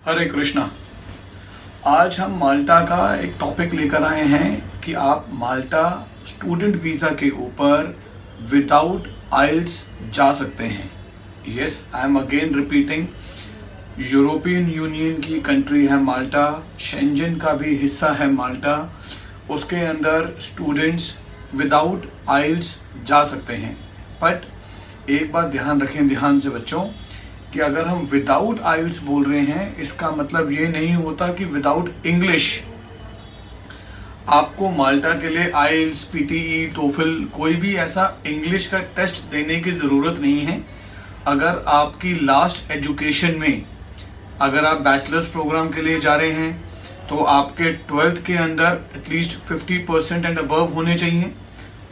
हरे कृष्णा। आज हम माल्टा का एक टॉपिक लेकर आए हैं कि आप माल्टा स्टूडेंट वीज़ा के ऊपर विदाउट आइल्स जा सकते हैं। Yes, I am again repeating, European union की कंट्री है माल्टा, शेंजन का भी हिस्सा है माल्टा। उसके अंदर स्टूडेंट्स विदाउट आइल्स जा सकते हैं। बट एक बात ध्यान रखें, ध्यान से बच्चों, कि अगर हम विदाउट आइल्स बोल रहे हैं इसका मतलब ये नहीं होता कि विदाउट इंग्लिश। आपको माल्टा के लिए आइल्स, पीटीई, टोफल कोई भी ऐसा इंग्लिश का टेस्ट देने की ज़रूरत नहीं है। अगर आपकी लास्ट एजुकेशन में, अगर आप बैचलर्स प्रोग्राम के लिए जा रहे हैं तो आपके 12th के अंदर एटलीस्ट 50% एंड अबव होने चाहिए।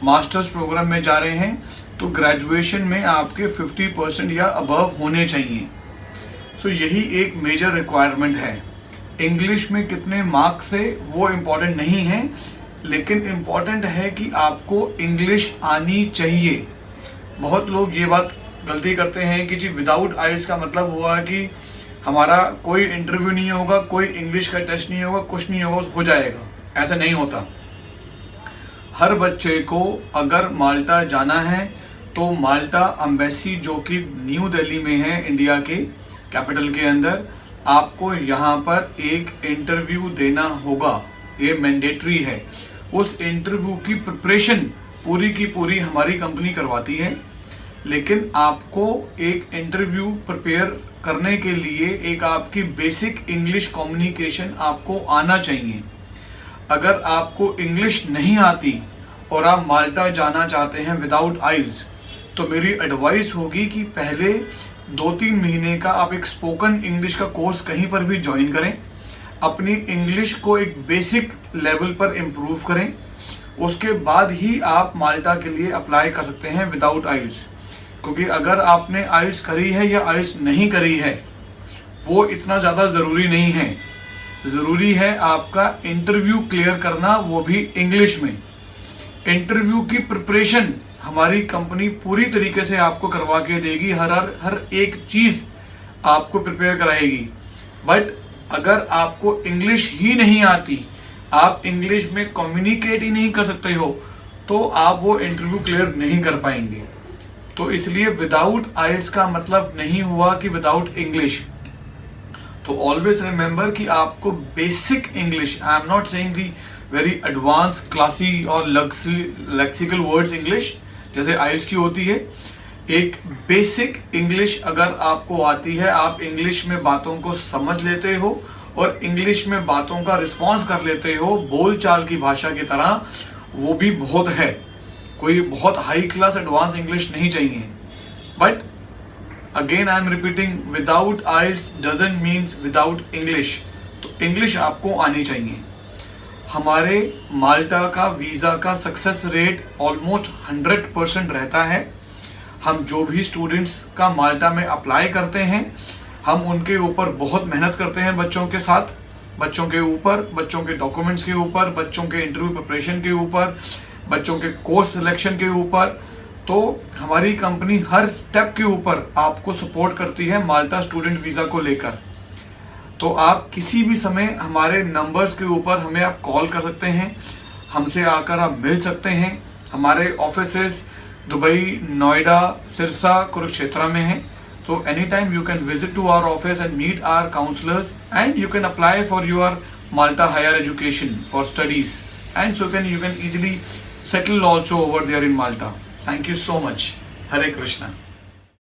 मास्टर्स प्रोग्राम में जा रहे हैं तो ग्रेजुएशन में आपके 50% या अबव होने चाहिए। सो यही एक मेजर रिक्वायरमेंट है। इंग्लिश में कितने मार्क्स है वो इम्पॉर्टेंट नहीं है, लेकिन इम्पॉर्टेंट है कि आपको इंग्लिश आनी चाहिए। बहुत लोग ये बात गलती करते हैं कि जी विदाउट आइल्स का मतलब हुआ कि हमारा कोई इंटरव्यू नहीं होगा, कोई इंग्लिश का टेस्ट नहीं होगा, कुछ नहीं होगा, हो जाएगा। ऐसा नहीं होता। हर बच्चे को अगर माल्टा जाना है तो माल्टा एम्बेसी, जो कि न्यू दिल्ली में है, इंडिया के कैपिटल के अंदर, आपको यहाँ पर एक इंटरव्यू देना होगा। ये मैंडेटरी है। उस इंटरव्यू की प्रिपरेशन पूरी की पूरी हमारी कंपनी करवाती है, लेकिन आपको एक इंटरव्यू प्रिपेयर करने के लिए एक आपकी बेसिक इंग्लिश कम्युनिकेशन आपको आना चाहिए। अगर आपको इंग्लिश नहीं आती और आप माल्टा जाना चाहते हैं विदाउट आइल्स, तो मेरी एडवाइस होगी कि पहले 2-3 महीने का आप एक स्पोकन इंग्लिश का कोर्स कहीं पर भी ज्वाइन करें। अपनी इंग्लिश को एक बेसिक लेवल पर इम्प्रूव करें। उसके बाद ही आप माल्टा के लिए अप्लाई कर सकते हैं विदाउट आइल्स। क्योंकि अगर आपने आइल्स करी है या आइल्स नहीं करी है वो इतना ज़्यादा ज़रूरी नहीं है। ज़रूरी है आपका इंटरव्यू क्लियर करना, वो भी इंग्लिश में। इंटरव्यू की प्रिपरेशन हमारी कंपनी पूरी तरीके से आपको करवा के देगी। हर एक चीज़ आपको प्रिपेयर कराएगी। बट अगर आपको इंग्लिश ही नहीं आती, आप इंग्लिश में कम्युनिकेट ही नहीं कर सकते हो, तो आप वो इंटरव्यू क्लियर नहीं कर पाएंगे। तो इसलिए विदाउट आइल्स का मतलब नहीं हुआ कि विदाउट इंग्लिश। तो ऑलवेज रिमेंबर कि आपको basic English, I am not saying the very advance classy और लेक्सिकल वर्ड्स इंग्लिश जैसे आइल्स की होती है। एक बेसिक इंग्लिश अगर आपको आती है, आप इंग्लिश में बातों को समझ लेते हो और इंग्लिश में बातों का रिस्पॉन्स कर लेते हो बोलचाल की भाषा की तरह, वो भी बहुत है। कोई बहुत हाई क्लास एडवांस इंग्लिश नहीं चाहिए। But again I am repeating, without isles doesn't means without English. तो इंग्लिश आपको आनी चाहिए। हमारे माल्टा का वीज़ा का सक्सेस रेट ऑलमोस्ट 100% रहता है। हम जो भी स्टूडेंट्स का माल्टा में अप्लाई करते हैं, हम उनके ऊपर बहुत मेहनत करते हैं, बच्चों के साथ, बच्चों के ऊपर, बच्चों के डॉक्यूमेंट्स के ऊपर, बच्चों के इंटरव्यू प्रिपरेशन के ऊपर, बच्चों के कोर्स सिलेक्शन के ऊपर। तो हमारी कंपनी हर स्टेप के ऊपर आपको सपोर्ट करती है माल्टा स्टूडेंट वीज़ा को लेकर। तो आप किसी भी समय हमारे नंबर्स के ऊपर हमें आप कॉल कर सकते हैं, हमसे आकर आप मिल सकते हैं। हमारे ऑफिसेस दुबई, नोएडा, सिरसा, कुरुक्षेत्र में हैं। So anytime you can visit to our office and meet our counselors, and you can apply for your Malta higher education for studies, and so you can easily settle also over there in Malta. Thank you so much. Hare Krishna.